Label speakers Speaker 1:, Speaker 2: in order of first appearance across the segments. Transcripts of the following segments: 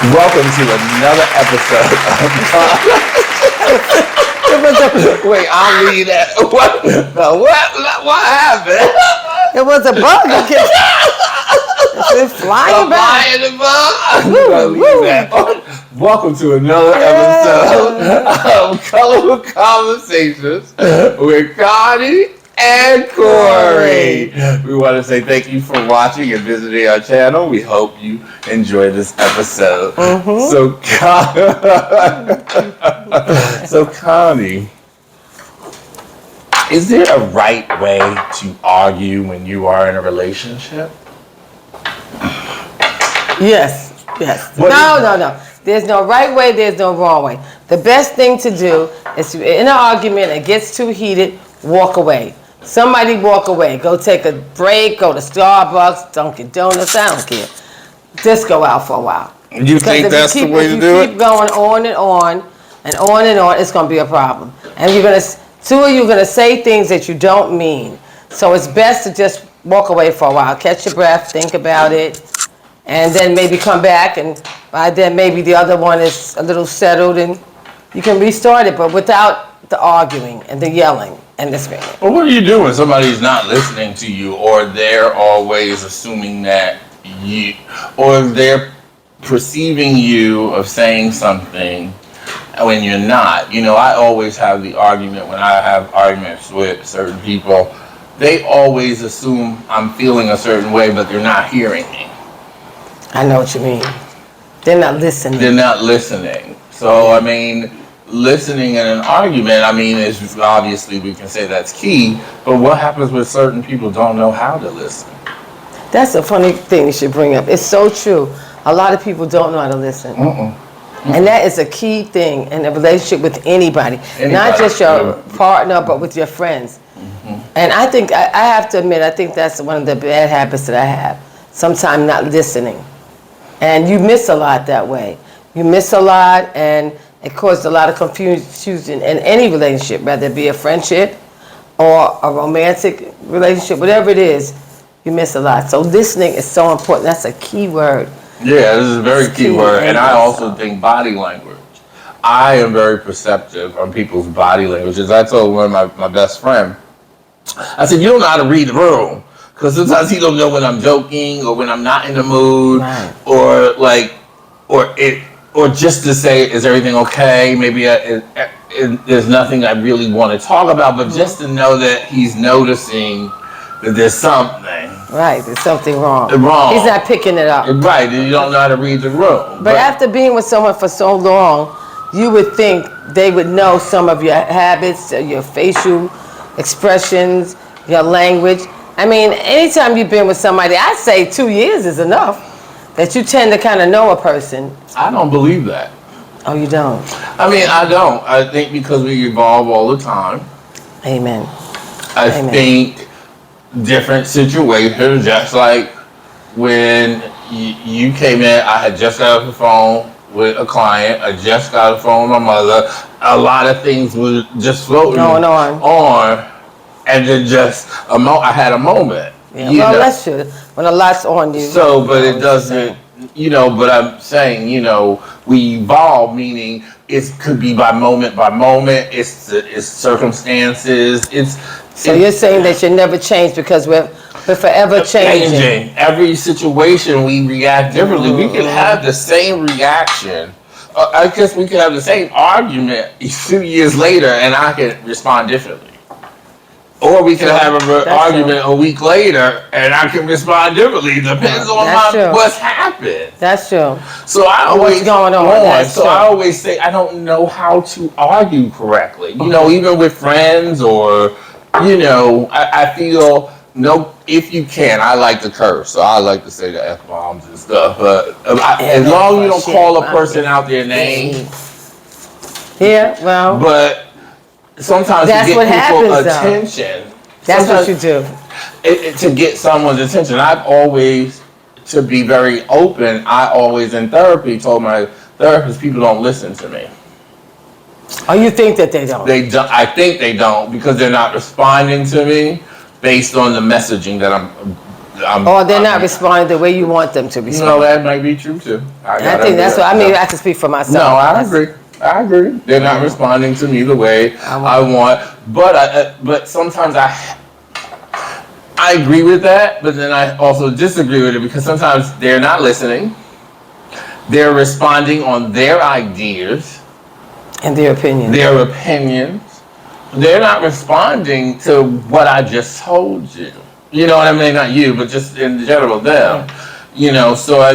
Speaker 1: Welcome to another episode of Wait, I'll leave that. What? No, what happened?
Speaker 2: It was a bug. It's flying back.
Speaker 1: Welcome to another episode of Colorful Conversations with Connie and Corey. We want to say thank you for watching and visiting our channel. We hope you enjoyed this episode. So Connie, is there a right way to argue when you are in a relationship?
Speaker 2: Yes. No. There's no right way, there's no wrong way. The best thing to do is in an argument, it gets too heated, walk away. Somebody walk away. Go take a break, go to Starbucks, Dunkin' Donuts, I don't care. Just go out for a while.
Speaker 1: You think that's the way to do it?
Speaker 2: If you keep going on and on, it's going to be a problem. And two of you are going to say things that you don't mean. So it's best to just walk away for a while. Catch your breath, think about it, and then maybe come back. And by then maybe the other one is a little settled and you can restart it, but without the arguing and the yelling and the screaming.
Speaker 1: Well, what do you do when somebody's not listening to you, or they're always assuming that you, or they're perceiving you of saying something when you're not? You know, I always have the argument when I have arguments with certain people. They always assume I'm feeling a certain way, but they're not hearing me.
Speaker 2: I know what you mean. They're not listening. So, I mean, listening in an argument, is obviously we can say that's key, but what happens when certain people don't know how to listen? That's a funny thing you should bring up. It's so true. A lot of people don't know how to listen. And that is a key thing in a relationship with anybody. Not just your partner, but with your friends. And I think, I have to admit, I think that's one of the bad habits that I have. Sometimes not listening. And you miss a lot that way. You miss a lot, and it causes a lot of confusion in any relationship, whether it be a friendship or a romantic relationship, whatever it is, you miss a lot. So listening is so important. That's a key word.
Speaker 1: Yeah, this is a very key word. And I also think body language. I am very perceptive on people's body languages. I told one of my best friend, I said, you don't know how to read the room. Because sometimes he don't know when I'm joking or when I'm not in the mood, right. or just to say, is everything okay? Maybe there's nothing I really want to talk about, but just to know that he's noticing that there's something.
Speaker 2: Right, there's something wrong.
Speaker 1: He's
Speaker 2: not picking it up.
Speaker 1: Right, you don't know how to read the room.
Speaker 2: But after being with someone for so long, you would think they would know some of your habits, your facial expressions, your language. Anytime you've been with somebody, I'd say 2 years is enough, that you tend to kind of know a person.
Speaker 1: I don't believe that.
Speaker 2: Oh, you don't?
Speaker 1: I don't. I think because we evolve all the time.
Speaker 2: Amen.
Speaker 1: I think different situations, just like when you came in, I had just got off the phone with a client. I just got off the phone with my mother. A lot of things were just floating on. And then I had a moment.
Speaker 2: Yeah, that's true. When a lot's on you.
Speaker 1: So, but it doesn't, but I'm saying, we evolve, meaning it could be by moment, it's circumstances,
Speaker 2: So you're saying that you never change because we're forever changing.
Speaker 1: Every situation we react differently. We can have the same reaction. I guess we could have the same argument a few years later and I can respond differently. Or we could have an argument a week later, and I can respond differently. Depends on what's happened.
Speaker 2: That's true.
Speaker 1: So I always
Speaker 2: what's going on.
Speaker 1: I always say I don't know how to argue correctly. Even with friends or, I feel if you can. I like to curse, so I like to say the F-bombs and stuff. But as long as you don't call a person out their name.
Speaker 2: Yeah, well.
Speaker 1: But sometimes
Speaker 2: that's
Speaker 1: to get people
Speaker 2: attention. That's what you do.
Speaker 1: To get someone's attention. I've always, to be very open, I always in therapy told my therapist people don't listen to me.
Speaker 2: Oh, you think that they don't?
Speaker 1: They don't. I think they don't because they're not responding to me based on the messaging that
Speaker 2: or they're not responding the way you want them to respond.
Speaker 1: No, that might be true too.
Speaker 2: I think that's what I mean. I can speak for myself.
Speaker 1: No, I agree. They're not responding to me the way I want. But sometimes I agree with that, but then I also disagree with it because sometimes they're not listening. They're responding on their ideas
Speaker 2: and their opinions.
Speaker 1: They're not responding to what I just told you. You know what I mean? Not you, but just in general, them. You know, so I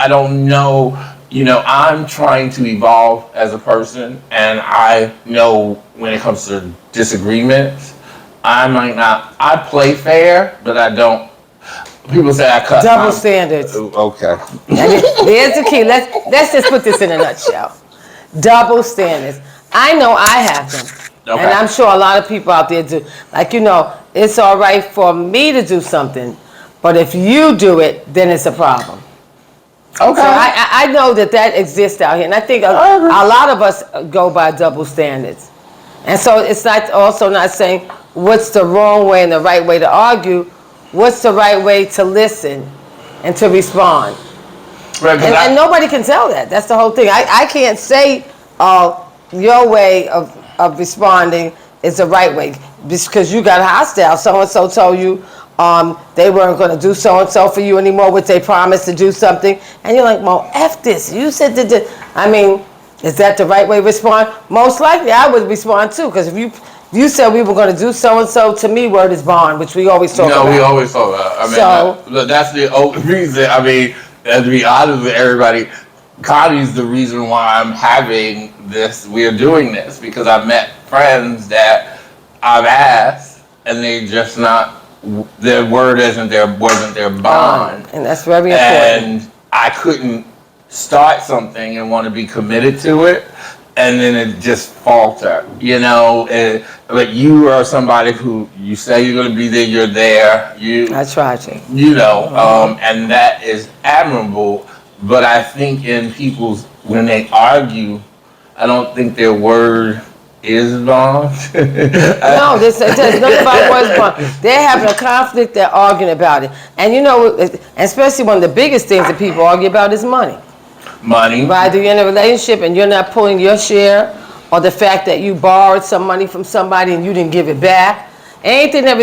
Speaker 1: don't know. You know, I'm trying to evolve as a person, and I know when it comes to disagreements, I play fair, but I don't. People say I cut.
Speaker 2: Double standards.
Speaker 1: Okay.
Speaker 2: There's the key. Let's just put this in a nutshell. Double standards. I know I have them. Okay. And I'm sure a lot of people out there do. Like, you know, it's all right for me to do something, but if you do it, then it's a problem. Okay. So I know that exists out here. And I think a lot of us go by double standards. And so it's not saying what's the wrong way and the right way to argue. What's the right way to listen and to respond? Right, and nobody can tell that. That's the whole thing. I can't say your way of responding is the right way because you got hostile. So-and-so told you they weren't going to do so-and-so for you anymore, which they promised to do something. And you're like, well, F this. You said that. I mean, is that the right way to respond? Most likely I would respond too, because if you said we were going to do so-and-so, to me, word is bond, which we always talk about.
Speaker 1: No, we always talk about. I mean, that's the only reason. I mean, to be honest with everybody, Connie's the reason why I'm having this. We're doing this because I've met friends that I've asked, and they just not. Their word wasn't their bond,
Speaker 2: and that's very important.
Speaker 1: And I couldn't start something and want to be committed to it, and then it just faltered. You know, but you are somebody who you say you're going to be there. You're there.
Speaker 2: I try to.
Speaker 1: You know, and that is admirable. But I think in people's, when they argue, I don't think their word is bond.
Speaker 2: No, there's nothing about words bond. They're having a conflict, they're arguing about it. And you know, especially one of the biggest things that people argue about is money.
Speaker 1: Money.
Speaker 2: Whether you're in a relationship and you're not pulling your share, or the fact that you borrowed some money from somebody and you didn't give it back. Anything that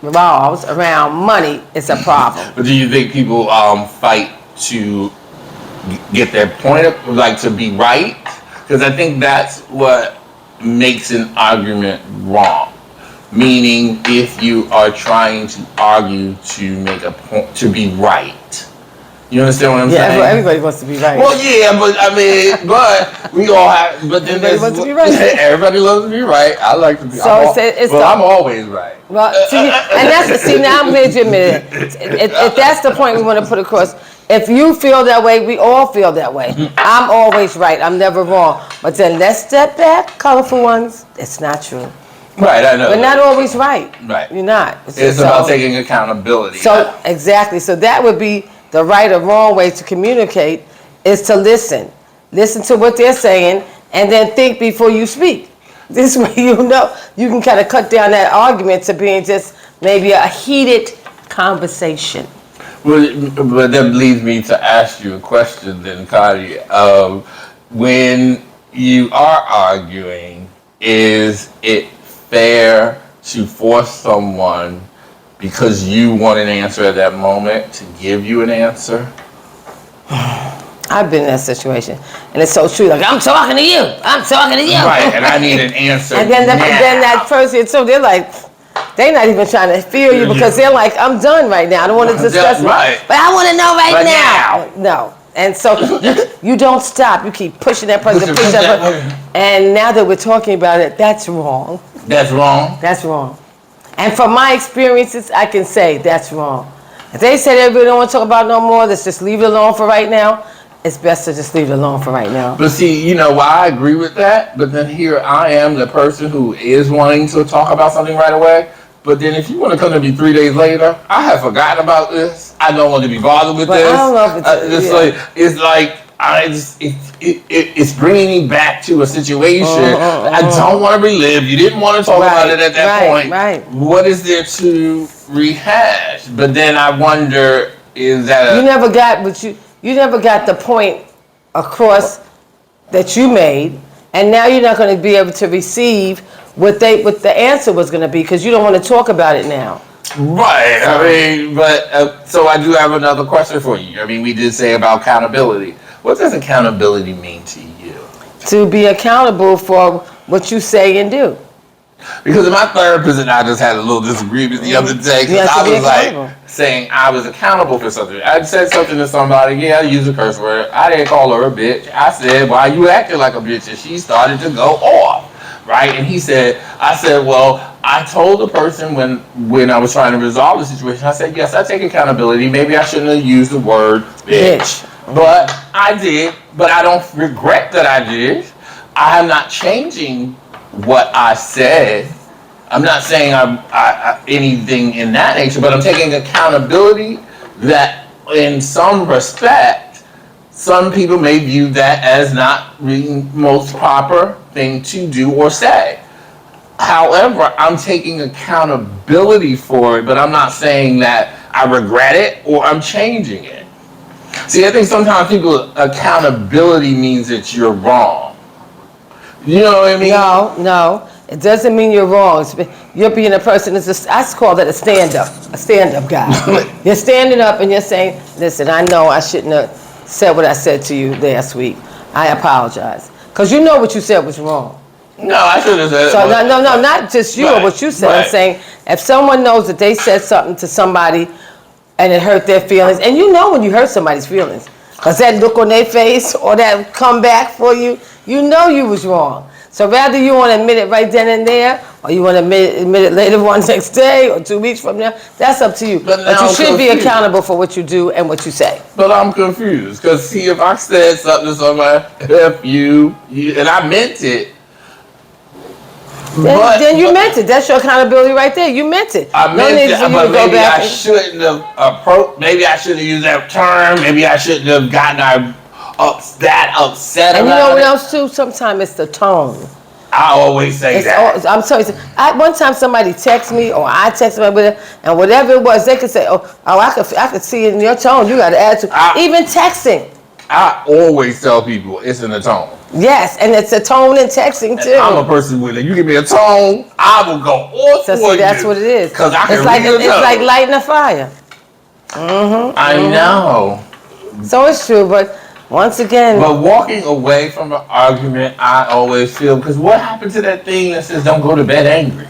Speaker 2: revolves around money is a problem.
Speaker 1: But do you think people fight to get their point up, like to be right? Because I think that's what makes an argument wrong. Meaning, if you are trying to argue to make a point, to be right. You understand what I'm saying?
Speaker 2: Yeah, everybody wants to be right.
Speaker 1: Well, yeah, but I mean, but we all have. But then
Speaker 2: everybody wants to be right.
Speaker 1: Everybody loves to be right. I like to be.
Speaker 2: So
Speaker 1: I'm always right.
Speaker 2: Well, now I'm glad you admit it. If that's the point we want to put across. If you feel that way, we all feel that way. I'm always right. I'm never wrong. But then let's step back, colorful ones. It's not true.
Speaker 1: Right, I know.
Speaker 2: We're not always right.
Speaker 1: Right.
Speaker 2: You're not.
Speaker 1: It's about taking accountability.
Speaker 2: So, exactly. So that would be the right or wrong way to communicate is to listen. Listen to what they're saying and then think before you speak. This way you know you can kind of cut down that argument to being just maybe a heated conversation.
Speaker 1: Well, but that leads me to ask you a question then, Connie. When you are arguing, is it fair to force someone because you want an answer at that moment to give you an answer?
Speaker 2: I've been in that situation, and it's so true. Like, I'm talking to you.
Speaker 1: Right, and I need an answer.
Speaker 2: And then that person, so they're like, they're not even trying to feel you because they're like, I'm done right now. I don't want to discuss it.
Speaker 1: Right.
Speaker 2: But I want to know right now. No. And so you don't stop. You keep pushing that person, push that person. And now that we're talking about it, that's wrong.
Speaker 1: That's wrong?
Speaker 2: That's wrong. And from my experiences, I can say that's wrong. If they say they really don't want to talk about it no more, let's just leave it alone for right now. It's best to just leave it alone for right now.
Speaker 1: But see, you know why I agree with that? But then here I am, the person who is wanting to talk about something right away. But then if you want to come to me 3 days later, I have forgotten about this. I don't want to be bothered with this.
Speaker 2: I don't know if
Speaker 1: it's like it's bringing me back to a situation I don't want to relive. You didn't want to talk about it at that point.
Speaker 2: Right.
Speaker 1: What is there to rehash? But then I wonder, is that
Speaker 2: you never got the point across that you made, and now you're not going to be able to receive what the answer was going to be because you don't want to talk about it now.
Speaker 1: Right. I mean, but so I do have another question for you. I mean, we did say about accountability. What does accountability mean to you?
Speaker 2: To be accountable for what you say and do.
Speaker 1: Because my therapist and I just had a little disagreement the other day because I was like saying I was accountable for something. I said something to somebody, yeah, I used a curse word. I didn't call her a bitch. I said, why you acting like a bitch? And she started to go off. Right? And I said, well, I told the person when I was trying to resolve the situation, I said, yes, I take accountability. Maybe I shouldn't have used the word bitch. But I did. But I don't regret that I did. I am not changing what I said. I'm not saying I anything in that nature, but I'm taking accountability that in some respect, some people may view that as not the most proper thing to do or say. However, I'm taking accountability for it, but I'm not saying that I regret it or I'm changing it. See, I think sometimes accountability means that you're wrong. You know what I mean?
Speaker 2: No. It doesn't mean you're wrong. You're being a person, I call that a stand-up guy. You're standing up and you're saying, listen, I know I shouldn't have said what I said to you last week. I apologize. Because you know what you said was wrong.
Speaker 1: No, I should have said it.
Speaker 2: So, no, not just you or what you said. I'm saying if someone knows that they said something to somebody and it hurt their feelings, and you know when you hurt somebody's feelings, because that look on their face or that come back for you, you know you was wrong. So rather you want to admit it right then and there, or you want to admit it later on next day or 2 weeks from now, that's up to you. But you should be accountable for what you do and what you say.
Speaker 1: But I'm confused, because see, if I said something to somebody, F you, and I meant it,
Speaker 2: then you meant it. That's your accountability right there. You meant it.
Speaker 1: I meant it, but maybe I shouldn't have Maybe I shouldn't have used that term. Maybe I shouldn't have gotten that upset
Speaker 2: and
Speaker 1: about it.
Speaker 2: And you know what else too? Sometimes it's the tone.
Speaker 1: I always say that.
Speaker 2: I'm sorry. One time somebody texts me or I text somebody and whatever it was, they could say, I could see it in your tone. You got to add to even texting.
Speaker 1: I always tell people it's in the tone.
Speaker 2: Yes, and it's a tone in texting too.
Speaker 1: I'm a person with it. You give me a tone, I will go all for you.
Speaker 2: That's what it is.
Speaker 1: Because I can
Speaker 2: It's like lighting a fire.
Speaker 1: I know.
Speaker 2: So it's true, but once again.
Speaker 1: But walking away from an argument, I always feel, because what happened to that thing that says don't go to bed angry?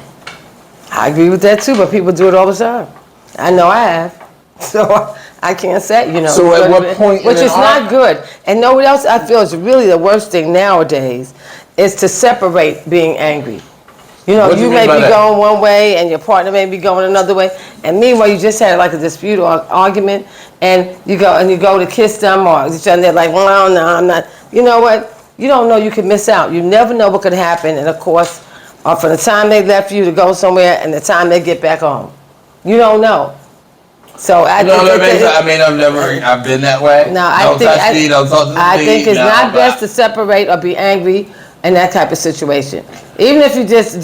Speaker 2: I agree with that too, but people do it all the time. I know I have. So I can't say,
Speaker 1: So at what point?
Speaker 2: Which is not good. And know what else I feel is really the worst thing nowadays is to separate being angry. You may be going one way and your partner may be going another way. And meanwhile, you just had like a dispute or argument and you go to kiss them or each other and they're like, well, no, I'm not. You know what? You don't know you could miss out. You never know what could happen. And of course, from the time they left you to go somewhere and the time they get back home. You don't know. So I've
Speaker 1: been that way.
Speaker 2: No,
Speaker 1: don't talk to me.
Speaker 2: I think it's not best to separate or be angry in that type of situation. Even if you just,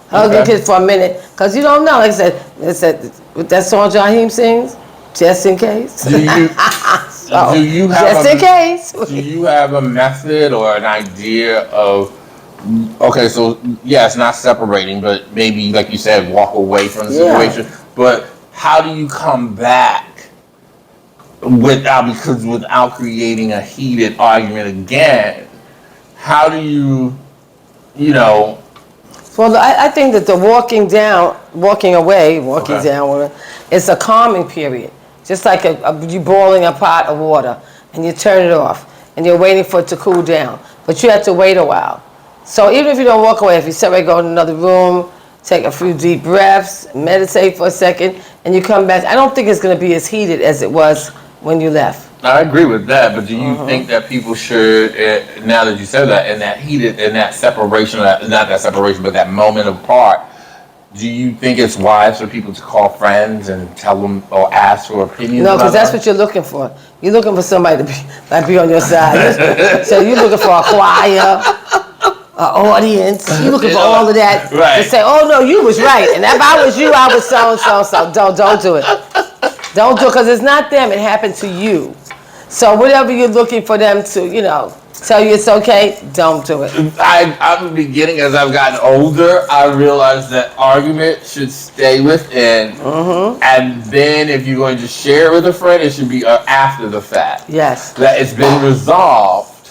Speaker 2: hug your kids for a minute, because you don't know. Like I said, with that song Jaheim sings, just in case.
Speaker 1: Do you have
Speaker 2: in case?
Speaker 1: Do you have a method or an idea of? Okay, so it's not separating, but maybe like you said, walk away from the situation. But how do you come back without creating a heated argument again? How do you,
Speaker 2: Well, I think that the walking away, down, it's a calming period. Just like you boiling a pot of water and you turn it off and you're waiting for it to cool down. But you have to wait a while. So even if you don't walk away, if you separate, go in another room, take a few deep breaths, meditate for a second, and you come back. I don't think it's going to be as heated as it was when you left.
Speaker 1: I agree with that, but do you think that people should, now that you said that, in that separation, not that separation, but that moment apart, do you think it's wise for people to call friends and tell them or ask for opinions?
Speaker 2: No, because that's what you're looking for. You're looking for somebody to be on your side. So you're looking for a choir, an audience. You're looking for all of that
Speaker 1: right.
Speaker 2: to say, "Oh no, you was right." And if I was you, I was so and so. So don't do it. Don't do it because it's not them. It happened to you. So whatever you're looking for them to, tell you it's okay, don't do it.
Speaker 1: I'm beginning, as I've gotten older, I realized that argument should stay within. Mm-hmm. And then if you're going to share it with a friend, it should be after the fact.
Speaker 2: Yes.
Speaker 1: That it's been resolved,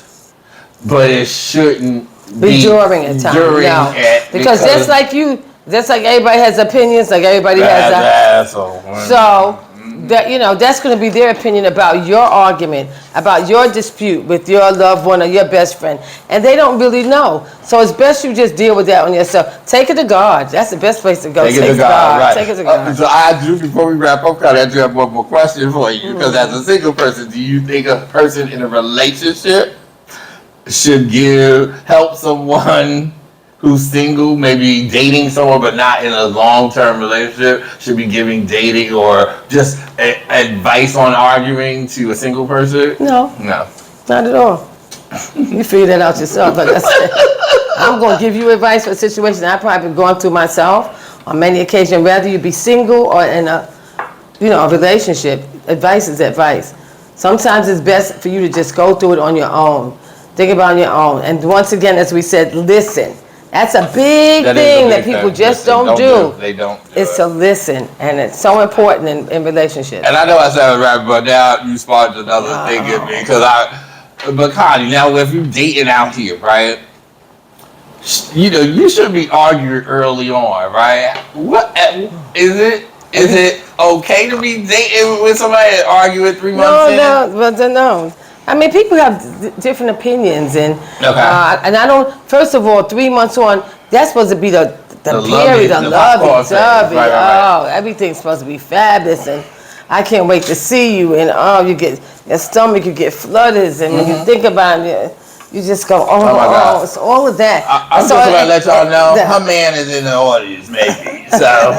Speaker 1: but it shouldn't be
Speaker 2: during a time. No. Because just like everybody has opinions, like everybody has that. So that that's going to be their opinion about your argument, about your dispute with your loved one or your best friend, and they don't really know. So it's best you just deal with that on yourself. Take it to God. That's the best place to go.
Speaker 1: Take it to God. Right.
Speaker 2: Take it to God.
Speaker 1: So I do, before we wrap up, I do have one more question for you. Because as a single person, do you think a person in a relationship should help someone who's single, maybe dating someone but not in a long-term relationship, should be giving dating or just advice on arguing to a single person?
Speaker 2: No, not at all. You figure that out yourself. Like I said, I'm going to give you advice for a situation I've probably been going through myself on many occasions. Whether you be single or in a relationship, advice is advice. Sometimes it's best for you to just go through it on your own. Think about it on your own. And once again, as we said, listen. That's a big thing that people just don't do.
Speaker 1: They don't.
Speaker 2: It's to listen, and it's so important in relationships.
Speaker 1: And I know I said it right, but now you sparked another thing in me but Connie, now if you're dating out here, right? You should be arguing early on, right? What is it? Is it okay to be dating with somebody and arguing 3 months in?
Speaker 2: No. I mean, people have different opinions, and and I don't. First of all, 3 months on, that's supposed to be the period of lovey-dovey. Right. Everything's supposed to be fabulous, and I can't wait to see you. And your stomach, you get flutters, and when you think about it, you just go, it's all of that.
Speaker 1: I'm just going to let y'all know, her man is in the audience, maybe. So,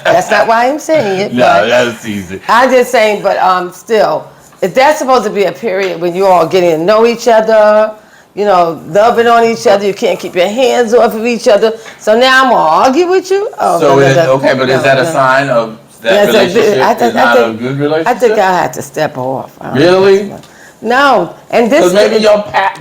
Speaker 2: that's not why I'm saying it.
Speaker 1: No, that's easy.
Speaker 2: I'm just saying, but still. If that's supposed to be a period when you're all getting to know each other, loving on each other, you can't keep your hands off of each other. So now I'm going to argue with you?
Speaker 1: But is that a sign of that relationship is not a good relationship?
Speaker 2: I think I had to step off.
Speaker 1: Really?
Speaker 2: No, and this.
Speaker 1: Because maybe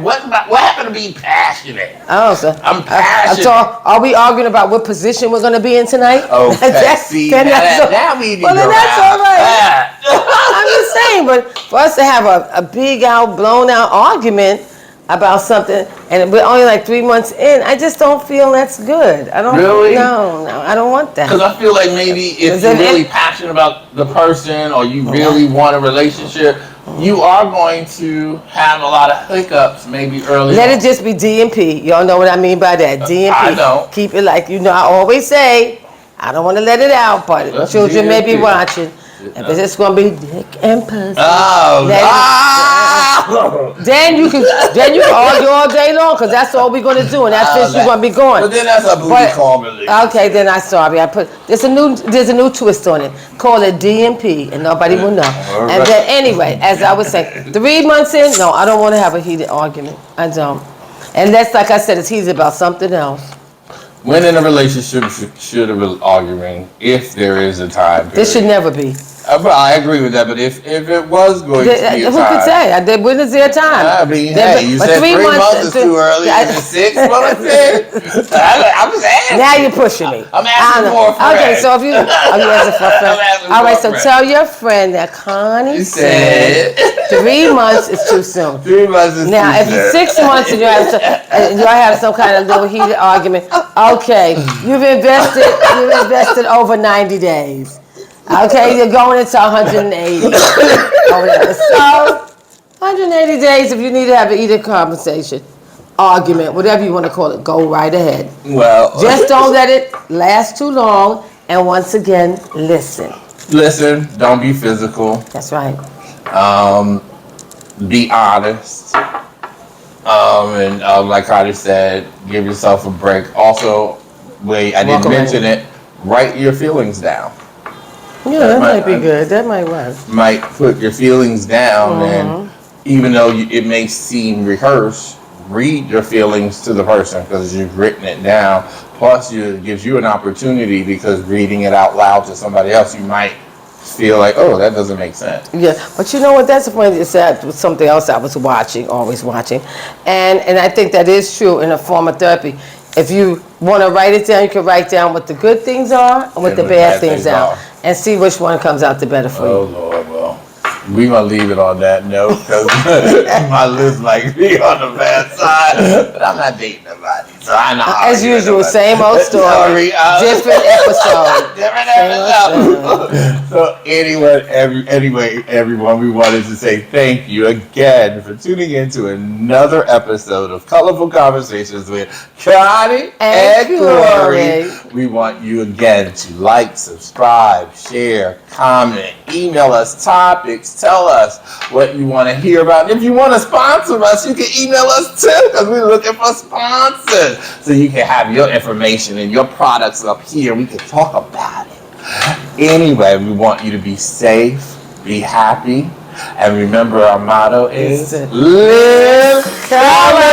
Speaker 1: what happened to being passionate?
Speaker 2: So
Speaker 1: I'm passionate.
Speaker 2: So are we arguing about what position we're going to be in tonight?
Speaker 1: Okay. That's
Speaker 2: we need to go that's all right. I'm just saying, but for us to have a big blown out argument about something, and we're only like 3 months in, I just don't feel that's good. I don't.
Speaker 1: Really?
Speaker 2: No, I don't want that.
Speaker 1: Because I feel like maybe if you're really passionate about the person or you really want a relationship, you are going to have a lot of hiccups maybe early
Speaker 2: Let it just be D and P. Y'all know what I mean by that. D and P.
Speaker 1: I know.
Speaker 2: Keep it like, I always say, I don't want to let it out, but children may be watching. If it's just going to be dick and pussy. Then you can argue all day long, because that's all we're going to do, and that's just you're going to be going.
Speaker 1: But then that's a booty call relationship.
Speaker 2: Okay, then I'm sorry. There's a new twist on it. Call it D and P, and nobody will know. Right. And then anyway, as I was saying, 3 months in, no, I don't want to have a heated argument. I don't. And that's, like I said, it's heated about something else.
Speaker 1: When in a relationship should a arguing, if there is a time period?
Speaker 2: This should never be.
Speaker 1: I agree with that, but if it was going to be a time.
Speaker 2: Who could say? When is there a time?
Speaker 1: I mean, you said 3 months is too early. Is it 6 months in? I'm just asking.
Speaker 2: Now you're pushing me.
Speaker 1: I'm asking for a friend.
Speaker 2: Okay, so if you asking for a friend. All right, so tell your friend that Connie said 3 months is too soon.
Speaker 1: 3 months is
Speaker 2: now,
Speaker 1: too
Speaker 2: if it's 6 months and you have some kind of little heated argument, okay, you've invested over 90 days. Okay, you're going into 180. So, 180 days, if you need to have an heated conversation, argument, whatever you want to call it, go right ahead.
Speaker 1: Well,
Speaker 2: just don't let it last too long, and once again, listen.
Speaker 1: Listen, don't be physical.
Speaker 2: That's right.
Speaker 1: Be honest. And like Connie said, give yourself a break. Also, way I
Speaker 2: Walk
Speaker 1: didn't
Speaker 2: away.
Speaker 1: mention it, write your feelings down.
Speaker 2: Yeah, that might be good. That might work.
Speaker 1: Might put your feelings down, and even though it may seem rehearsed, read your feelings to the person because you've written it down. Plus, it gives you an opportunity because reading it out loud to somebody else, you might feel like, oh, that doesn't make sense.
Speaker 2: Yeah, but you know what? That's the point. Is that was something else I was watching, always watching, and I think that is true in a form of therapy. If you want to write it down, you can write down what the good things are and what the bad things are, and see which one comes out the better for you.
Speaker 1: Oh Lord, well, we're gonna leave it on that note because my list like me on the bad side, but I'm not dating nobody, so I know.
Speaker 2: As usual, same old story, different episode.
Speaker 1: Different episode. So anyway, everyone, we wanted to say thank you again for tuning in to another episode of Colorful Conversations with Connie and Glory. We want you again to like, subscribe, share, comment, email us topics, tell us what you want to hear about. And if you want to sponsor us, you can email us too because we're looking for sponsors. So you can have your information and your products up here. We can talk about it. Anyway, we want you to be safe, be happy, and remember our motto is live color.